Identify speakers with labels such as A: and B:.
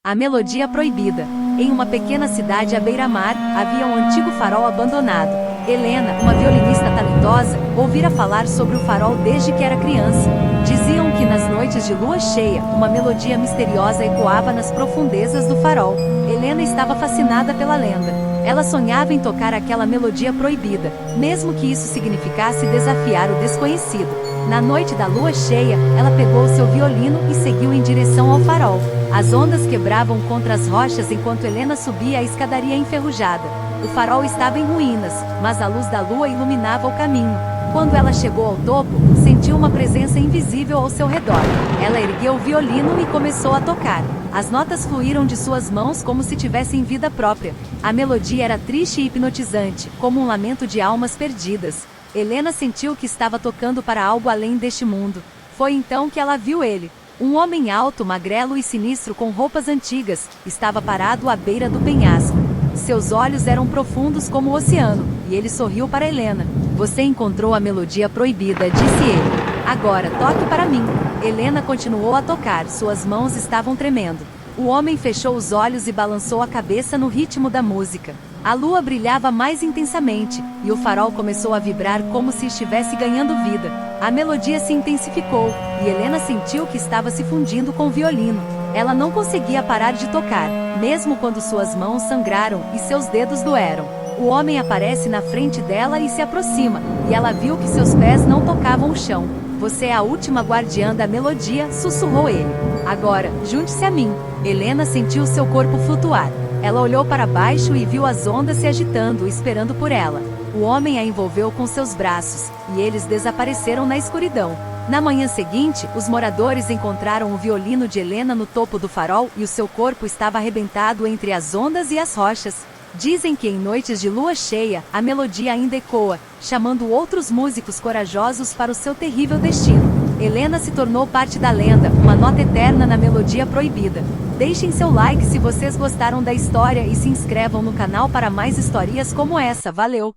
A: A melodia proibida. Em uma pequena cidade à beira-mar, havia um antigo farol abandonado. Helena, uma violinista talentosa, ouvira falar sobre o farol desde que era criança. Diziam que nas noites de lua cheia, uma melodia misteriosa ecoava nas profundezas do farol. Helena estava fascinada pela lenda. Ela sonhava em tocar aquela melodia proibida, mesmo que isso significasse desafiar o desconhecido. Na noite da lua cheia, ela pegou seu violino e seguiu em direção ao farol. As ondas quebravam contra as rochas enquanto Helena subia a escadaria enferrujada. O farol estava em ruínas, mas a luz da lua iluminava o caminho. Quando ela chegou ao topo, sentiu uma presença invisível ao seu redor. Ela ergueu o violino e começou a tocar. As notas fluíram de suas mãos como se tivessem vida própria. A melodia era triste e hipnotizante, como um lamento de almas perdidas. Helena sentiu que estava tocando para algo além deste mundo. Foi então que ela viu ele. Um homem alto, magrelo e sinistro com roupas antigas, estava parado à beira do penhasco. Seus olhos eram profundos como o oceano, e ele sorriu para Helena. "Você encontrou a melodia proibida", disse ele. "Agora, toque para mim." Helena continuou a tocar, suas mãos estavam tremendo. O homem fechou os olhos e balançou a cabeça no ritmo da música. A lua brilhava mais intensamente, e o farol começou a vibrar como se estivesse ganhando vida. A melodia se intensificou, e Helena sentiu que estava se fundindo com o violino. Ela não conseguia parar de tocar, mesmo quando suas mãos sangraram e seus dedos doeram. O homem aparece na frente dela e se aproxima, e ela viu que seus pés não tocavam o chão. "Você é a última guardiã da melodia", sussurrou ele. "Agora, junte-se a mim." Helena sentiu seu corpo flutuar. Ela olhou para baixo e viu as ondas se agitando, esperando por ela. O homem a envolveu com seus braços, e eles desapareceram na escuridão. Na manhã seguinte, os moradores encontraram o violino de Helena no topo do farol e o seu corpo estava arrebentado entre as ondas e as rochas. Dizem que em noites de lua cheia, a melodia ainda ecoa, chamando outros músicos corajosos para o seu terrível destino. Helena se tornou parte da lenda, uma nota eterna na melodia proibida. Deixem seu like se vocês gostaram da história e se inscrevam no canal para mais histórias como essa. Valeu!